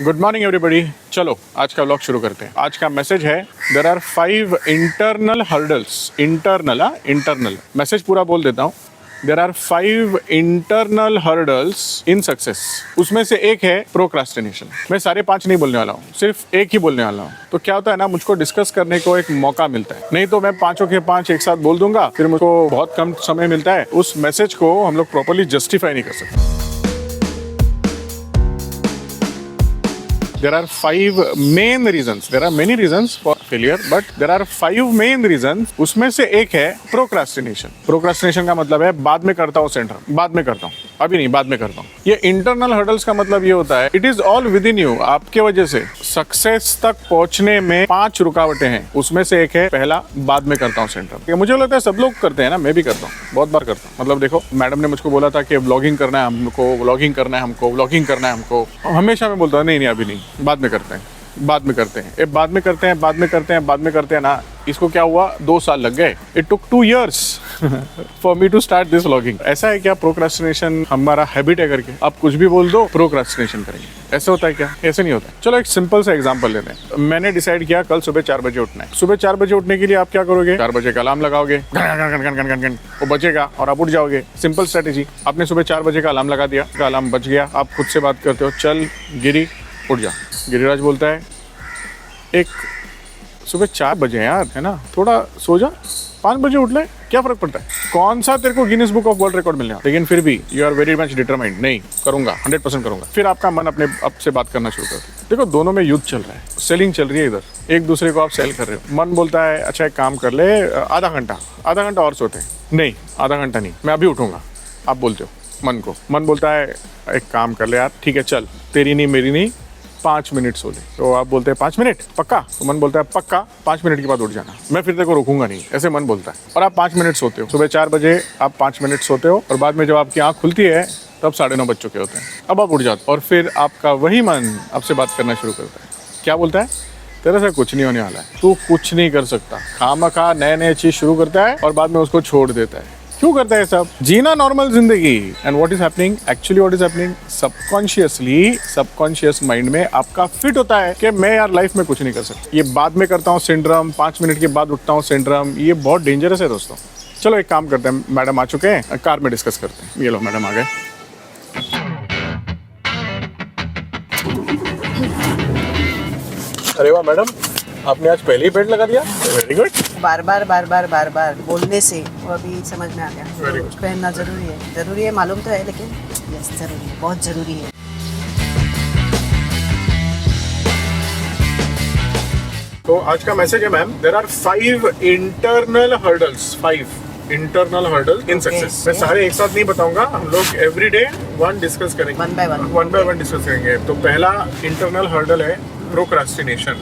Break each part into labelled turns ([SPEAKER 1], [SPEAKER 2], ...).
[SPEAKER 1] Good morning everybody. चलो आज का व्लॉग शुरू करते हैं। आज का मैसेज है there are 5 internal hurdles. Internal message पूरा बोल देता हूँ। There are 5 internal hurdles in success. उसमें से एक है प्रोक्रास्टिनेशन। मैं सारे 5 नहीं बोलने वाला हूँ, सिर्फ एक ही बोलने वाला हूँ। तो क्या होता है ना, मुझको डिस्कस करने को एक मौका मिलता है। नहीं तो मैं 5 के 5 एक साथ बोल दूंगा, फिर मुझको बहुत कम समय मिलता है। उस मैसेज को हम लोग प्रॉपर्ली जस्टिफाई नहीं कर सकते। There are 5 main reasons. There are many reasons for failure, but there are 5 main reasons. उसमें से एक है प्रोक्रास्टिनेशन। प्रोक्रास्टिनेशन का मतलब है बाद में करता हूँ सिंड्रोम, बाद में करता हूँ, अभी नहीं, बाद में करता हूँ। ये इंटरनल हर्डल्स का मतलब ये होता है, it is all with in you. आपके वजह से सक्सेस तक पहुंचने में 5 रुकावटें हैं। उसमें से एक है पहला, बाद में करता हूँ सिंड्रोम। मुझे लगता है सब लोग करते हैं ना, मैं भी करता हूँ, बहुत बार करता हूँ। मतलब देखो, मैडम ने मुझको बोला था कि व्लॉगिंग करना है हमको, व्लॉगिंग करना है हमको, व्लॉगिंग करना है हमको। हमेशा मैं बोलता हूँ नहीं, अभी नहीं, बाद में करते हैं, बाद में करते हैं, बाद में करते हैं, बाद में करते हैं, बाद में करते हैं ना। इसको क्या हुआ, 2 साल लग गए। It took 2 years for me to start this vlogging. ऐसा है क्या प्रोक्रास्टिनेशन हमारा हैबिट है करके आप कुछ भी बोल दो प्रोक्रास्टिनेशन करेंगे? ऐसा होता है क्या? ऐसे नहीं होता। चलो एक सिंपल सा एग्जांपल लेते हैं। मैंने डिसाइड किया कल सुबह 4 बजे उठना है। सुबह 4 बजे उठने के लिए आप क्या करोगे? 4 बजे का अलार्म लगाओगे, घन वो बजेगा और आप उठ जाओगे। Simple strategy. आपने सुबह 4 बजे का अलार्म लगा दिया, का अलार्म बज गया, आप खुद से बात करते हो, चल गिरी उठ जा। गिरिराज बोलता है एक सुबह 4 बजे यार, है ना, थोड़ा सो जा, 5 बजे उठ ले, क्या फर्क पड़ता है? कौन सा तेरे को Guinness book of world record मिलने वाला? लेकिन फिर भी you are very much determined, नहीं करूंगा, 100% करूंगा। फिर आपका मन अपने आप से बात करना शुरू करता है। देखो, दोनों में युद्ध चल रहा है, सेलिंग चल रही है। इधर एक दूसरे को आप सेल कर रहे हो। मन बोलता है अच्छा एक काम कर ले, आधा घंटा और सोते हैं। नहीं, आधा घंटा नहीं, मैं अभी उठूंगा, आप बोलते हो मन को। मन बोलता है एक काम कर ले यार, ठीक है चल, तेरी नहीं मेरी नहीं, 5 मिनट सो ले। तो आप बोलते हैं 5 मिनट पक्का? तो मन बोलता है पक्का, 5 मिनट के बाद उठ जाना, मैं फिर तेरे को रोकूंगा नहीं, ऐसे मन बोलता है। और आप 5 मिनट सोते हो। सुबह 4 बजे आप 5 मिनट सोते हो और बाद में जब आपकी आंख खुलती है तब 9:30 बज चुके होते हैं। अब आप उठ जाते हो और फिर आपका वही मन आपसे बात करना शुरू करता है। क्या बोलता है? तेरे से कुछ नहीं होने वाला है, तू कुछ नहीं कर सकता। खामखा नए चीज शुरू करता है और बाद में उसको छोड़ देता है। क्यों करता है सब? जीना नॉर्मल जिंदगी। And what is happening actually, what is happening subconsciously, subconscious mind में आपका फिट होता है कि मैं यार लाइफ में कुछ नहीं कर सकता। ये बाद में करता हूँ सिंड्रोम, 5 मिनट के बाद उठता हूँ सिंड्रोम, ये बहुत डेंजरस है दोस्तों। चलो एक काम करते हैं, मैडम आ चुके हैं, कार में डिस्कस करते हैं। ये लो मैडम आ गए। अरे वाह मैडम, आपने आज पहले ही बेल्ट लगा दिया, वेरी गुड।
[SPEAKER 2] बार बार बोलने से वो अभी समझ में आ गया। पहनना जरूरी है, मालूम तो है, लेकिन यस जरूरी है, बहुत जरूरी है।
[SPEAKER 1] तो आज का मैसेज है ma'am, there are 5 internal hurdles, 5 internal hurdles in success. मैं सारे एक साथ नहीं बताऊंगा, हम लोग एवरीडे 1 डिस्कस करेंगे, 1 बाय 1 डिस्कस करेंगे। तो पहला इंटरनल हर्डल है प्रोक्रास्टिनेशन।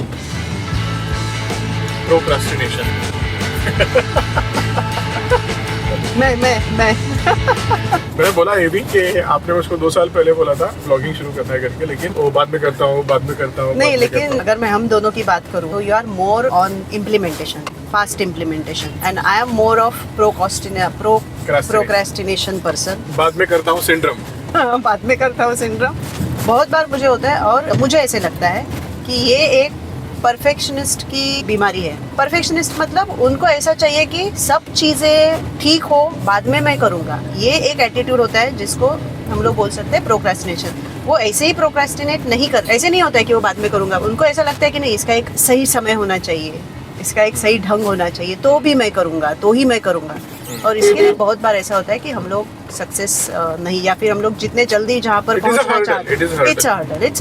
[SPEAKER 2] मैं
[SPEAKER 1] मैंने बोला ये भी कि आपने उसको 2 साल पहले बोला था व्लॉगिंग शुरू करना है करके, लेकिन वो बाद में करता हूँ
[SPEAKER 2] नहीं। लेकिन अगर मैं हम दोनों की बात करूँ तो you are more on implementation, fast implementation, and I am more of procrastination person.
[SPEAKER 1] बाद में करता हूँ सिंड्रोम।
[SPEAKER 2] बाद में करता हूँ सिंड्रोम बहुत बार मुझे होता है। और मुझे ऐसे लगता है कि ये एक परफेक्शनिस्ट की बीमारी है। परफेक्शनिस्ट मतलब उनको ऐसा चाहिए कि सब चीजें ठीक हो, बाद में मैं करूंगा। ये एक एटीट्यूड होता है जिसको हम लोग बोल सकते हैं प्रोक्रेस्टिनेशन। वो ऐसे ही प्रोक्रेस्टिनेट नहीं कर, ऐसे नहीं होता है कि वो बाद में करूंगा। उनको ऐसा लगता है कि नहीं, इसका एक सही समय होना चाहिए, इसका एक सही ढंग होना चाहिए, तो भी मैं करूंगा, तो ही मैं करूंगा। और इसके लिए बहुत बार ऐसा होता है कि हम लोग सक्सेस नहीं, या फिर हम लोग जितने जल्दी जहाँ पर पहुंचना चाहते हैं, it's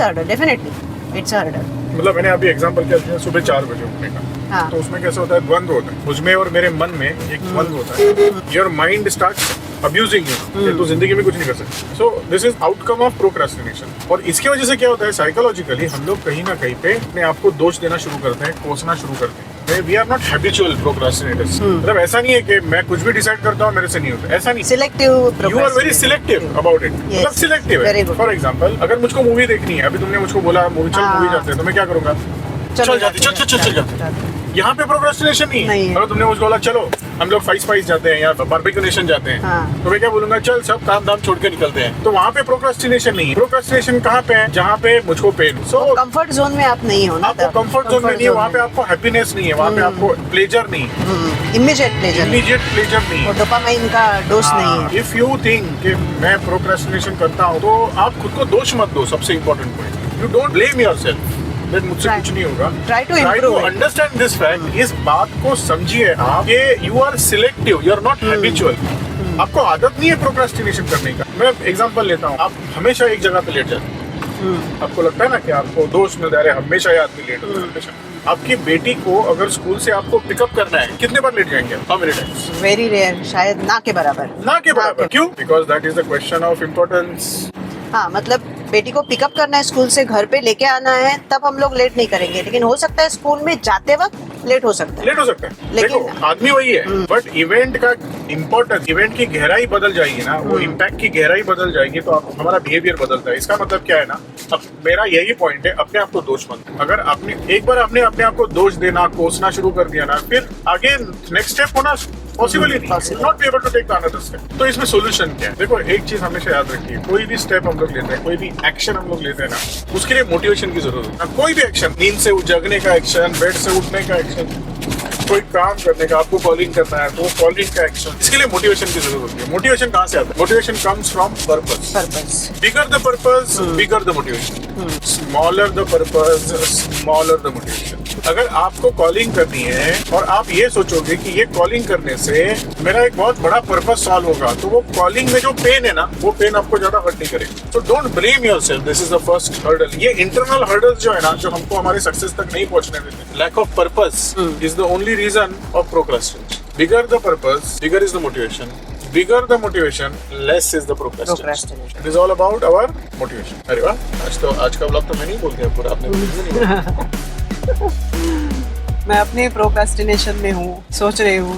[SPEAKER 2] hurdle, definitely it's hurdle.
[SPEAKER 1] मतलब मैंने अभी एग्जांपल क्या दिया, सुबह 4 बजे उठने का।
[SPEAKER 2] हाँ।
[SPEAKER 1] तो उसमें कैसे होता है, द्वंद्व होता है मुझमें और मेरे मन में, एक द्वंद्व होता है। Your mind starts abusing you, तो जिंदगी में कुछ नहीं कर सकते। So this is outcome of procrastination. और इसकी वजह से क्या होता है, साइकोलॉजिकली हम लोग कहीं ना कहीं पे अपने आप को दोष देना शुरू करते हैं, कोसना शुरू करते हैं। We are not habitual procrastinators. मतलब ऐसा नहीं है कि मैं कुछ भी डिसाइड करता हूँ मेरे से नहीं होता, ऐसा नहीं।
[SPEAKER 2] Selective,
[SPEAKER 1] you are very selective about it. मतलब सिलेक्टिव है। फॉर एग्जांपल, अगर मुझको मूवी देखनी है, अभी तुमने मुझको बोला मूवी, चल मूवी जाते हैं, तो मैं क्या करूंगा? चल जाती। यहाँ पे प्रोक्रेस्टिनेशन नहीं है। अगर तुमने मुझको बोला चलो हम लोग फाइस जाते हैं या बारबेक्यू नेशन जाते हैं,
[SPEAKER 2] हाँ।
[SPEAKER 1] तो मैं क्या बोलूंगा, चल सब काम धाम छोड़ के निकलते हैं। तो वहाँ पे प्रोक्रेस्टिनेशन नहीं है। प्रोक्रेस्टिनेशन कहाँ पे है? जहाँ पे मुझको पेन। सो
[SPEAKER 2] कंफर्ट जोन में आप नहीं हो ना,
[SPEAKER 1] आपको कंफर्ट जोन में नहीं है, वहाँ पे आपको हैप्पीनेस नहीं है, वहाँ पे आपको प्लेजर नहीं है,
[SPEAKER 2] इमीडिएट प्लेजर
[SPEAKER 1] नहीं है,
[SPEAKER 2] डोपामाइन का डोज नहीं है।
[SPEAKER 1] इफ यू थिंक कि मैं प्रोक्रेस्टिनेशन करता हूँ तो आप खुद को दोष मत दो। सबसे important point, you don't blame yourself that मुझसे कुछ नहीं होगा।
[SPEAKER 2] Try to improve it.
[SPEAKER 1] Understand this fact. इस बात को समझिए आप कि you are selective, you are not habitual. आपको आदत नहीं है प्रोक्रेस्टिनेशन करने का। मैं एग्जांपल लेता हूँ, आप हमेशा एक जगह पे लेट जाते हैं, आपको लगता है ना कि आपको दोस्त मिल रहे, हमेशा ये आदमी लेट होता है हमेशा। आपकी बेटी को अगर स्कूल से आपको पिकअप करना है, कितने बार लेट जाएंगे? How many times?
[SPEAKER 2] Very rare, शायद ना के बराबर।
[SPEAKER 1] ना के बराबर। क्यों? Because that is the question of importance.
[SPEAKER 2] हाँ, मतलब बेटी को पिकअप करना है स्कूल से, घर पे लेके आना है, तब हम लोग लेट नहीं करेंगे। लेकिन हो सकता है स्कूल में जाते वक्त लेट हो सकता है।
[SPEAKER 1] लेकिन देखो, आदमी वही है, बट इवेंट का इम्पोर्टेंस, इवेंट की गहराई बदल जाएगी ना, वो इम्पैक्ट की गहराई बदल जाएगी तो हमारा बिहेवियर बदलता है। इसका मतलब क्या है ना, अब मेरा यही पॉइंट है, अपने आप को दोष मत। अगर आपने एक बार अपने आप को दोष देना, कोसना शुरू कर दिया ना, फिर आगे नेक्स्ट स्टेप होना पॉसिबल ही नहीं, not be able to take the another step. तो इसमें सोल्यूशन क्या है? देखो, एक चीज हमेशा याद रखिए, कोई भी स्टेप हम लोग लेते हैं, कोई भी एक्शन हम लोग लेते हैं ना, उसके लिए मोटिवेशन की जरूरत है। कोई भी एक्शन, नींद से जगने का एक्शन, बेड से उठने का एक्शन, कोई काम करने का, आपको कॉलिंग करना है तो वो कॉलिंग का एक्शन, इसके लिए मोटिवेशन की जरूरत होती है। मोटिवेशन कहाँ से आता है? Motivation comes from purpose. Bigger the purpose, bigger the motivation. Smaller the purpose, smaller the motivation. अगर आपको कॉलिंग करनी है और आप ये सोचोगे कि ये कॉलिंग करने से मेरा एक बहुत बड़ा पर्पस सॉल्व होगा, तो वो कॉलिंग में जो पेन है ना, वो पेन आपको ज्यादा हर्ट नहीं करेगा। तो don't blame yourself, this is the first hurdle. ये इंटरनल हर्डल्स जो है ना, जो हमको हमारे सक्सेस तक नहीं पहुंचने देते, lack of purpose is the only reason of procrastination. Bigger the purpose, bigger is the motivation. Bigger the motivation, less is the procrastination. It is all about our motivation. अरे वाह, आज का ब्लॉग तो मैं नहीं बोल दिया पूरा, आपने बोल दिया।
[SPEAKER 2] मैं अपने प्रोक्रास्टिनेशन में हूँ, सोच रही हूँ।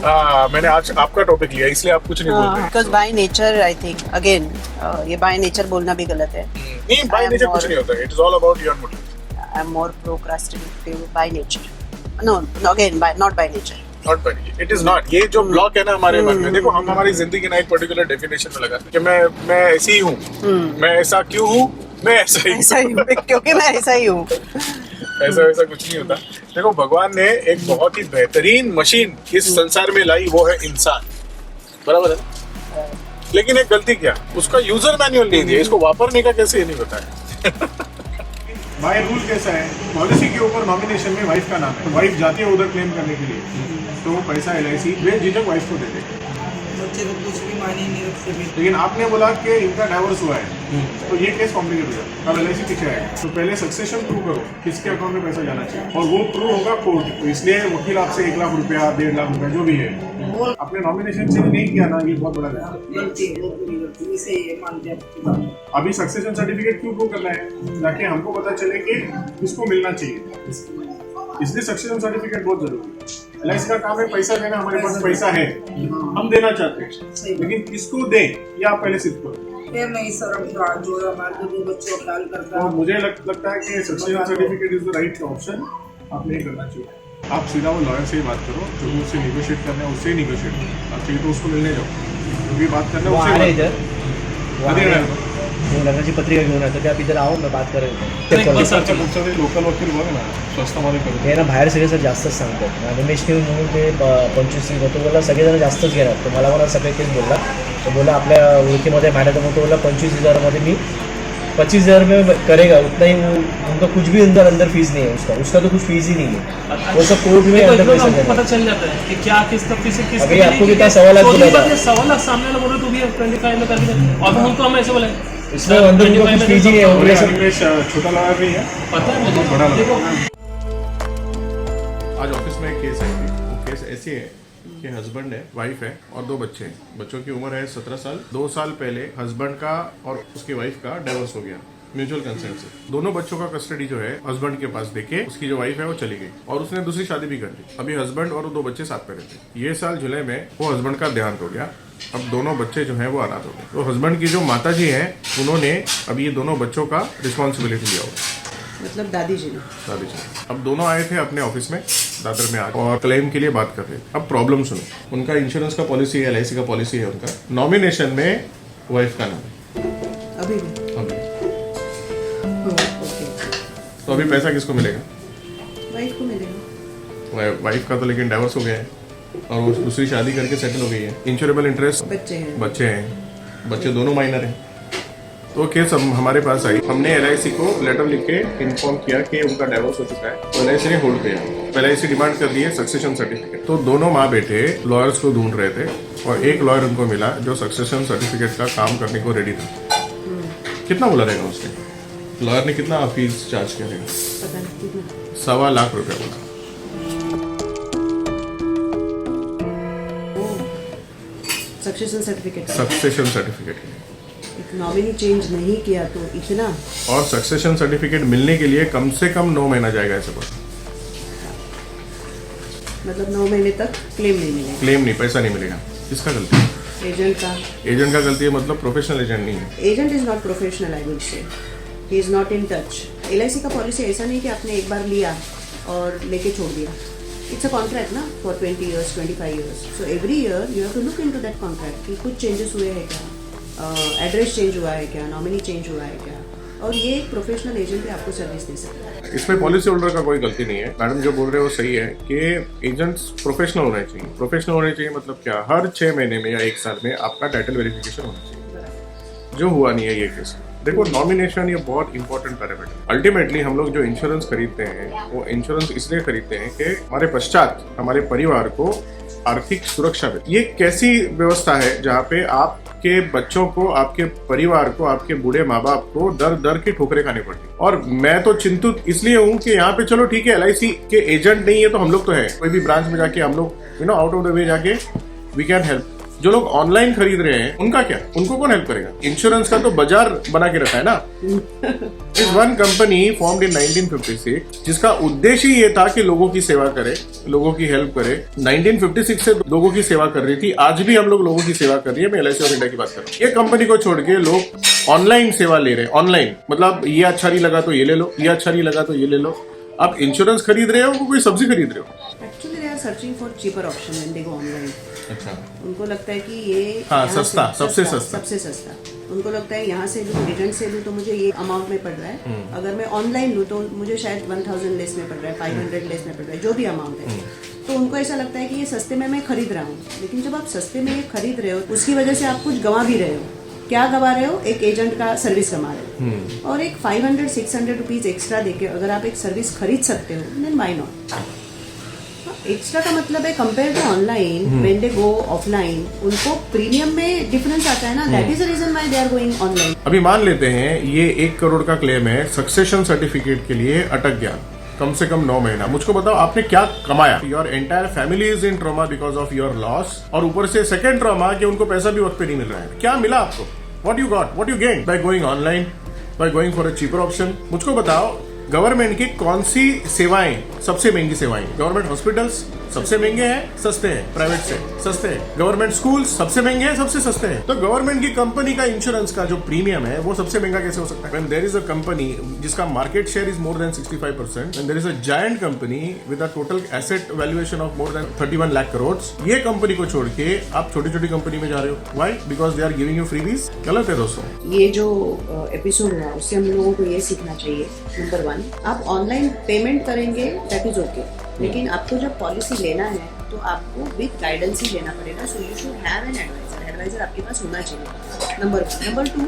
[SPEAKER 1] मैंने आज आपका टॉपिक लिया, इसलिए आप कुछ नहीं बोल रहे।
[SPEAKER 2] Because by nature, I think again, ये by nature बोलना भी गलत है।
[SPEAKER 1] नहीं, by nature कुछ नहीं होता। It is all about your motivation.
[SPEAKER 2] I am more procrastinative by nature. No, again, not by nature.
[SPEAKER 1] Not by nature. It is not. ये जो ब्लॉक है ना हमारे मन में, देखो हम हमारी जिंदगी ना एक पर्टिकुलर डेफिनेशन में लगाते हैं कि मैं ऐसी ही हूँ, मैं ऐसा क्यों हूँ, मैं ऐसा ही हूँ
[SPEAKER 2] क्योंकि मैं ऐसा ही हूँ।
[SPEAKER 1] ऐसा वैसा कुछ नहीं होता। देखो, भगवान ने एक बहुत ही बेहतरीन मशीन इस संसार में लाई, वो है इंसान, बराबर है। लेकिन एक गलती क्या, उसका यूजर मैनुअल नहीं दिया, इसको वापरने का कैसे ये नहीं बताया। बाय रूल कैसा है, पॉलिसी के ऊपर नॉमिनेशन में वाइफ का नाम है, तो वाइफ जाती है उधर क्लेम करने के लिए, तो पैसा LIC बेझिझक वाइफ को दे देगा।
[SPEAKER 3] बच्चे तो कुछ भी माने नहीं रखते।
[SPEAKER 1] लेकिन आपने बोला कि इनका डाइवोर्स हुआ है, तो ये केस कॉम्प्लिकेट हो जाता है। अब LIC पीछे आएगा, तो पहले सक्सेशन प्रूव करो, किसके अकाउंट में पैसा जाना चाहिए, और वो प्रूव होगा कोर्ट। तो इसलिए वकील आपसे 1 लाख रुपया, 1.5 लाख रुपया जो भी है, अपने नॉमिनेशन से नहीं किया ना, ये बहुत बड़ा गलती है। अभी सक्सेशन सर्टिफिकेट क्यों प्रूव करना है, ताकि हमको पता चले कि किसको मिलना चाहिए। इसलिए सक्सेशन सर्टिफिकेट बहुत जरूरी है। LIC का काम है पैसा देना, हमारे पास पैसा है, हम देना चाहते हैं, लेकिन किसको दें ये आप पहले सिद्ध करो।
[SPEAKER 3] नहीं सर, अभी तो आज जो है हमारे 2 बच्चे अकाल करता
[SPEAKER 1] है। मुझे लगता है कि succession certificate is the right option, आप नहीं करना चाहिए। आप सीधा वो लॉयर से ही बात करो, जो भी उससे निगोशिएट करना है उससे ही निगोशिएट करो। आप चाहिए तो उसको मिलने जाओ, जो भी बात करना है उससे
[SPEAKER 4] लग्नाची पत्रिका घेऊन येतो ते आप इधर आओ, मैं बात करेन।
[SPEAKER 1] लोकल वकील बघ ना, स्वस्तामध्ये करू
[SPEAKER 4] हे ना बाहेर सगळे सर जास्तच सांगतात। रमेश न्यूज म्हणून ते 25 होतो बोला, सगळेजण जास्तच घेणार, तो मला मला सगळे तेच बोलला। तो बोला आपल्या ओळखीमध्ये मॅडम तो बोला 25,000 में 25,000 में करेगा, उतना ही उनका कुछ भी अंदर फीस नहीं है, उसका तो कुछ फीस ही नहीं है, वो सब कोर्ट में अंदर पैसा देना।
[SPEAKER 5] पता चल जाता है कि क्या किस तक किसी किस
[SPEAKER 4] अभी आपको कितना 1.25 लाख बोला था,
[SPEAKER 5] 1.25 लाख सामने वाला बोल रहा तू भी 25 में करके, और हमको हम ऐसे बोले
[SPEAKER 4] इसमें अंदर उनका कुछ फीस ही नहीं है।
[SPEAKER 1] छोटा लॉयर नहीं है,
[SPEAKER 5] पता है मुझे,
[SPEAKER 1] बड़ा
[SPEAKER 5] देखो
[SPEAKER 1] आज ऑफिस में एक केस आई थी। वो केस ऐसी है कि हस्बैंड है, वाइफ है और 2 बच्चे हैं। बच्चों की उम्र है 17 साल। 2 साल पहले हस्बैंड का और उसकी वाइफ का डाइवोर्स हो गया म्यूचुअल कंसेंट से। दोनों बच्चों का कस्टडी जो है हस्बैंड के पास देके उसकी जो वाइफ है वो चली गई, और उसने दूसरी शादी भी कर ली। अभी हस्बैंड और 2 बच्चे साथ में रहते। ये साल जुलाई में वो हस्बैंड का देहांत हो गया। अब दोनों बच्चे जो हैं वो अनाथ हो गए। तो हस्बैंड की जो माता जी हैं, उन्होंने अब ये दोनों बच्चों का रिस्पॉन्सिबिलिटी लिया हुआ।
[SPEAKER 2] मतलब दादी जी ने।
[SPEAKER 1] दादी जी अब दोनों आए थे अपने ऑफिस में दादर में आज और क्लेम के लिए बात कर रहे थे। अब प्रॉब्लम सुनो, उनका इंश्योरेंस का पॉलिसी है, LIC का पॉलिसी है, उनका नॉमिनेशन में वाइफ का नाम है
[SPEAKER 2] अभी भी।
[SPEAKER 1] अभी।
[SPEAKER 2] ओके,
[SPEAKER 1] तो अभी पैसा किसको मिलेगा?
[SPEAKER 2] वाइफ को मिलेगा।
[SPEAKER 1] वाइफ का तो लेकिन डाइवोर्स हो गया है और वो दूसरी शादी करके सेटल हो गई है। इंश्योरेबल इंटरेस्ट
[SPEAKER 2] बच्चे हैं।
[SPEAKER 1] बच्चे दोनों माइनर हैं। तो केस हमारे पास आई, हमने LIC को लेटर लिख के इन्फॉर्म किया कि उनका डाइवोर्स हो चुका है, तो LIC ने होल्ड किया। तो LIC डिमांड कर दी है सक्सेशन सर्टिफिकेट। तो दोनों माँ बेटे लॉयर्स को ढूंढ रहे थे और एक लॉयर उनको मिला जो सक्सेशन सर्टिफिकेट का काम करने को रेडी था। कितना बोला रहेगा उसने? लॉयर ने कितना फीस चार्ज किया रहेगा?
[SPEAKER 2] पता नहीं कितना।
[SPEAKER 1] 1.25 लाख रुपया बोला।
[SPEAKER 2] Succession certificate.
[SPEAKER 1] सक्सेशन सर्टिफिकेट के लिए
[SPEAKER 2] एक नॉमिनी चेंज नहीं किया तो इतना।
[SPEAKER 1] और सक्सेशन सर्टिफिकेट मिलने के लिए कम से कम 9 महीना जाएगा ऐसे पर।
[SPEAKER 2] मतलब 9 महीने तक क्लेम नहीं मिलेगा।
[SPEAKER 1] क्लेम नहीं, पैसा नहीं मिलेगा। किसका गलती है?
[SPEAKER 2] एजेंट का।
[SPEAKER 1] एजेंट का गलती है, मतलब प्रोफेशनल एजेंट नहीं है।
[SPEAKER 2] Agent is not professional, I would say he is not in touch. LIC का पॉलिसी ऐसा नहीं कि आपने एक बार लिया और लेके छोड़ दिया। इट्स अ कॉन्ट्रैक्ट ना for 20 years, 25 years. So every year you have to look into that contract कि कुछ चेंजेस हुए हैं क्या, एड्रेस चेंज हुआ है क्या, नॉमिनी चेंज हुआ है क्या, और ये एक प्रोफेशनल एजेंट भी आपको सर्विस दे सकता है।
[SPEAKER 1] इसमें पॉलिसी होल्डर का कोई गलती नहीं है। मैडम जो बोल रहे हैं वो सही है कि एजेंट्स प्रोफेशनल होने चाहिए। प्रोफेशनल होने चाहिए मतलब क्या? हर 6 महीने में या 1 साल में आपका टाइटल वेरिफिकेशन होना चाहिए, जो हुआ नहीं है ये केस। देखो, नॉमिनेशन ये बहुत इंपॉर्टेंट पैरामीटर। अल्टीमेटली हम लोग जो इंश्योरेंस खरीदते हैं वो इंश्योरेंस इसलिए खरीदते हैं कि हमारे पश्चात हमारे परिवार को आर्थिक सुरक्षा मिले। ये कैसी व्यवस्था है जहाँ पे आपके बच्चों को, आपके परिवार को, आपके बूढ़े माँ बाप को दर दर की ठोकरें खानी पड़ती। और मैं तो चिंतित इसलिए हूँ कि यहाँ पे चलो ठीक है, LIC के एजेंट नहीं है तो हम लोग तो है, कोई भी ब्रांच में जाके हम लोग आउट ऑफ द वे जाके वी कैन हेल्प। जो लोग ऑनलाइन खरीद रहे हैं उनका क्या? उनको कौन हेल्प करेगा? इंश्योरेंस का तो बाजार बना के रखा है ना। इस वन कंपनी फॉर्म्ड इन 1956 जिसका उद्देश्य ही ये था कि लोगों की सेवा करे, लोगों की हेल्प करे। 1956 से लोगों की सेवा कर रही थी, आज भी हम लोग लोगों की सेवा कर रही है। मैं LIC ऑफ इंडिया की बात कर रहा हूँ। ये कंपनी को छोड़ के लोग ऑनलाइन सेवा ले रहे हैं। ऑनलाइन मतलब ये अच्छा नहीं लगा तो ये ले लो, ये अच्छा नहीं लगा तो ये ले लो। आप इंश्योरेंस खरीद रहे हो, कोई सब्जी खरीद रहे हो।
[SPEAKER 2] Actually they are searching for cheaper option when they go online.
[SPEAKER 1] अच्छा,
[SPEAKER 2] उनको लगता है कि ये
[SPEAKER 1] हाँ,
[SPEAKER 2] यहाँ
[SPEAKER 1] सस्ता,
[SPEAKER 2] से-
[SPEAKER 1] सबसे सस्ता।
[SPEAKER 2] सबसे सस्ता। उनको लगता है यहाँ से लूँ, एजेंट से लूँ तो मुझे ये अमाउंट में पड़ रहा है, अगर मैं ऑनलाइन लूँ तो मुझे शायद 1000 लेस में पड़ रहा है, 500 लेस में पड़ रहा है, जो भी अमाउंट है। तो उनको ऐसा लगता है कि ये सस्ते में मैं खरीद रहा हूँ। लेकिन जब आप सस्ते में ये खरीद रहे हो उसकी वजह से आप कुछ गंवा भी रहे हो। क्या गंवा रहे हो? एक एजेंट का सर्विस गंवा रहे हो। और एक 500-600 रुपीज एक्स्ट्रा देके अगर आप एक सर्विस खरीद सकते हो, देन व्हाई नॉट। एक्स्ट्रा का मतलब है compare to online, when they go offline उनको प्रीमियम में डिफरेंस आता है ना। That is the reason why they are going online.
[SPEAKER 1] अभी मान लेते हैं ये 1 करोड़ का क्लेम है, सक्सेशन सर्टिफिकेट के लिए अटक गया कम से कम 9 महीना। मुझको बताओ आपने क्या कमाया? Your entire family is in trauma because of your loss, और ऊपर से सेकंड ट्रॉमा कि उनको पैसा भी वक्त पे नहीं मिल रहा है। क्या मिला आपको? What you got, what you gain by going online, by going for a cheaper option? मुझको बताओ, गवर्नमेंट की कौन सी सेवाएं सबसे महंगी सेवाएं? गवर्नमेंट हॉस्पिटल्स सबसे महंगे हैं, सस्ते हैं, प्राइवेट से सस्ते हैं। गवर्नमेंट स्कूल सबसे महंगे हैं, सबसे सस्ते हैं। तो गवर्नमेंट की कंपनी का इंश्योरेंस का जो प्रीमियम है वो सबसे महंगा कैसे हो सकता है? When there is a company जिसका market share is more than 65%, when there is a giant company with a total asset valuation of more than 31 lakh crore, ये कंपनी को छोड़ के आप छोटी छोटी कंपनी में जा रहे हो। Why? Because they are giving you freebies। गलत है दोस्तों।
[SPEAKER 2] ये जो एपिसोड हुआ उससे हम लोगों को ये सीखना चाहिए, नंबर 1, आप ऑनलाइन पेमेंट करेंगे दैट इज ओके, लेकिन आपको जब पॉलिसी लेना है तो आपको विद गाइडेंस ही लेना पड़ेगा। So you should have an advisor. Advisor आपके पास होना चाहिए, number 1। Number 2,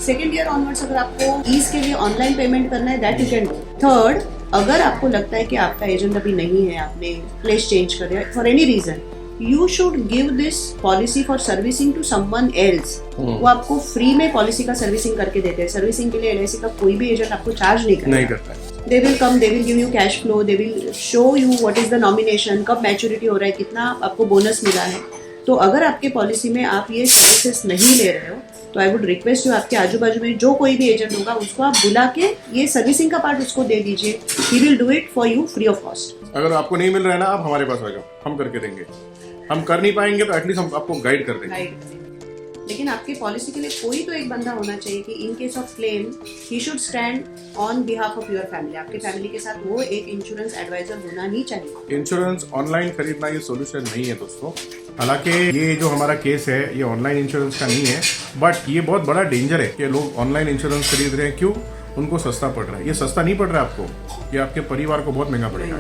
[SPEAKER 2] second year onwards अगर आपको ईज के लिए ऑनलाइन पेमेंट करना है that you can do. Third, अगर आपको लगता है कि आपका एजेंट अभी नहीं है, आपने प्लेस चेंज कर दिया for any reason, you should give this policy for servicing to someone else. वो आपको फ्री में पॉलिसी का सर्विसिंग करके देते हैं। सर्विसिंग के लिए LIC का कोई भी एजेंट आपको चार्ज नहीं करता है। They will come, they will give you cash flow, they will show you what is the nomination, कब मैच्योरिटी हो रहा है, कितना आपको बोनस मिला है। तो अगर आपके पॉलिसी में आप ये सर्विसेज नहीं ले रहे हो तो आई वुड रिक्वेस्ट यू, आपके आजू बाजू में जो कोई भी एजेंट होगा उसको आप बुला के ये सर्विसिंग का पार्ट उसको दे दीजिए। He will do it for you free of cost.
[SPEAKER 1] अगर आपको नहीं मिल रहा है ना, आप हमारे पास आ जाओ, हम करके देंगे। हम कर नहीं पाएंगे तो एटलीस्ट हम आपको गाइड कर देंगे।
[SPEAKER 2] लेकिन आपके पॉलिसी के लिए कोई तो एक बंदा होना चाहिए कि in case of claim he should stand on behalf of your family. आपके फैमिली के साथ वो एक इंश्योरेंस एडवाइजर होना ही चाहिए।
[SPEAKER 1] इंश्योरेंस ऑनलाइन खरीदना ये सोल्यूशन नहीं है दोस्तों। हालांकि ये जो हमारा केस है ये ऑनलाइन इंश्योरेंस का नहीं है, बट ये बहुत बड़ा डेंजर है कि लोग ऑनलाइन इंश्योरेंस खरीद रहे हैं। क्यों? उनको सस्ता पड़ रहा है। ये सस्ता नहीं पड़ रहा है आपको, ये आपके परिवार को बहुत महंगा पड़ेगा।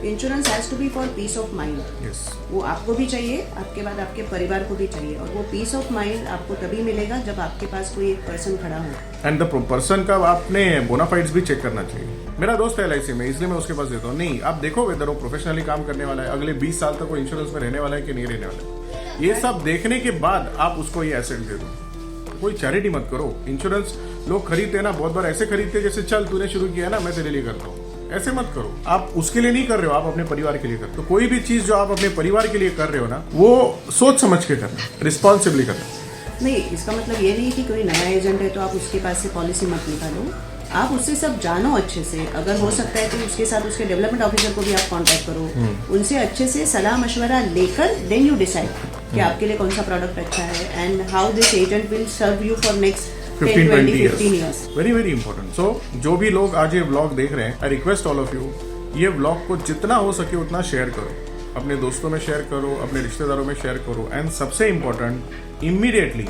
[SPEAKER 2] Insurance has to be for peace of mind.
[SPEAKER 1] Yes,
[SPEAKER 2] वो आपको भी चाहिए, आपके बाद आपके परिवार को भी चाहिए, और वो पीस ऑफ माइंड आपको तभी मिलेगा जब आपके पास कोई एक पर्सन खड़ा हो।
[SPEAKER 1] एंड द पर्सन का आपने बोनाफाइड्स भी चेक करना चाहिए। मेरा दोस्त है LIC में, इसलिए मैं उसके पास देता हूँ। नहीं, आप देखो वेदर वो प्रोफेशनली काम करने वाला है, अगले 20 साल तक वो इंश्योरेंस में रहने वाला है कि नहीं रहने वाला है। ये सब देखने के बाद आप उसको ये एसेट दे दो। कोई चैरिटी मत करो। इंश्योरेंस लोग खरीदते हैं ना, बहुत बार ऐसे खरीदते हैं जैसे चल तूने शुरू किया है ना, मैं तेरे लिए करता हूँ। ऐसे मत करो। आप उसके लिए नहीं कर रहे हो, आप अपने परिवार के लिए कर रहे हो। तो कोई भी चीज जो आप अपने परिवार के लिए कर रहे हो ना, वो सोच समझ के करना, रिस्पॉन्सिबली करना।
[SPEAKER 2] नहीं, इसका मतलब ये नहीं कि कोई नया एजेंट है तो आप उसके पास से पॉलिसी मत निकालो। आप उससे सब जानो अच्छे से। अगर हो सकता है तो उसके साथ उसके डेवलपमेंट ऑफिसर को भी आप कांटेक्ट करो, उनसे अच्छे से सलाह मशवरा लेकर देन यू डिसाइड कि आपके लिए कौन सा प्रोडक्ट अच्छा है and how this agent will serve you for next 10-20 years.
[SPEAKER 1] Very very important. So जो भी लोग आज ये व्लॉग देख रहे हैं, I request all of you, ये व्लॉग को जितना हो सके उतना शेयर करो, अपने दोस्तों में शेयर करो, अपने रिश्तेदारों में शेयर करो, एंड सबसे इम्पोर्टेंट इमीडिएटली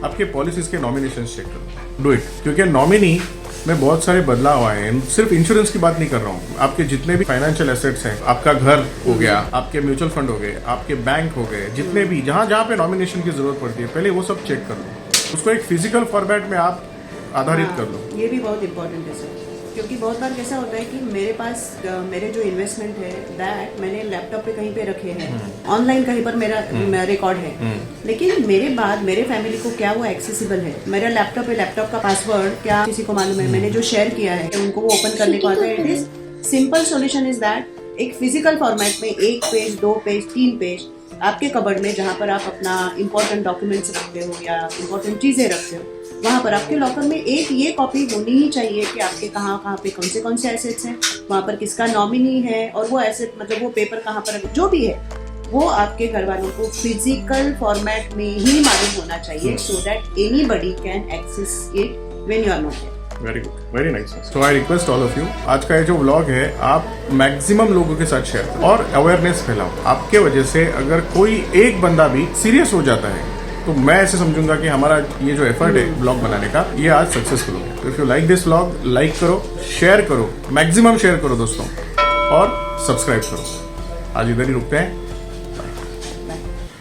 [SPEAKER 1] आपके पॉलिसीज के नॉमिनेशन चेक करो। डू इट, क्योंकि नॉमिनी में बहुत सारे बदलाव आए हैं। सिर्फ इंश्योरेंस की बात नहीं कर रहा हूँ, आपके जितने भी फाइनेंशियल एसेट्स हैं, आपका घर हो गया, आपके म्यूचुअल फंड हो गए, आपके बैंक हो गए, जितने भी जहाँ जहाँ पे नॉमिनेशन की जरूरत पड़ती है, पहले वो सब चेक कर लो। उसको एक फिजिकल फॉर्मेट में आप आधारित कर लो।
[SPEAKER 2] ये भी बहुत इंपॉर्टेंट है सर, क्योंकि बहुत बार कैसा होता है कि मेरे पास मेरे जो इन्वेस्टमेंट है दैट मैंने लैपटॉप पे कहीं पे रखे हैं, ऑनलाइन कहीं पर मेरा रिकॉर्ड है, लेकिन मेरे बाद मेरे फैमिली को क्या वो एक्सेसिबल है? मेरा लैपटॉप है, लैपटॉप का पासवर्ड क्या किसी को मालूम है? मैंने जो शेयर किया है उनको वो ओपन करने को आता है। It is simple solution is that एक फिजिकल फॉर्मेट में 1 पेज, 2 पेज, 3 पेज आपके कबर्ड में, जहाँ पर आप अपना इंपॉर्टेंट डॉक्यूमेंट्स रखते हो या इंपॉर्टेंट चीजें रखते हो, वहाँ पर आपके लॉकर में एक ये कॉपी होनी ही चाहिए कि आपके कहाँ पे कौन से एसेट्स हैं, वहाँ पर किसका नॉमिनी है, और वो एसेट मतलब वो पेपर कहाँ पर, जो भी है वो आपके घर वालों को फिजिकल फॉर्मेट में ही मालूम होना चाहिए, so that anybody can access it when you are not there.
[SPEAKER 1] Very good, very nice. So I request all of you, आज का ये जो व्लॉग है आप मैक्सिमम लोगों के साथ शेयर करो और अवेयरनेस फैलाओ। आपके वजह से अगर कोई एक बंदा भी सीरियस हो जाता है तो मैं ऐसे समझूंगा कि हमारा ये जो एफर्ट है व्लॉग बनाने का, ये आज सक्सेसफुल हो गया। If you like this vlog, like करो, शेयर करो, मैक्सिमम शेयर करो दोस्तों, और सब्सक्राइब करो। आज इधर ही रुकते हैं।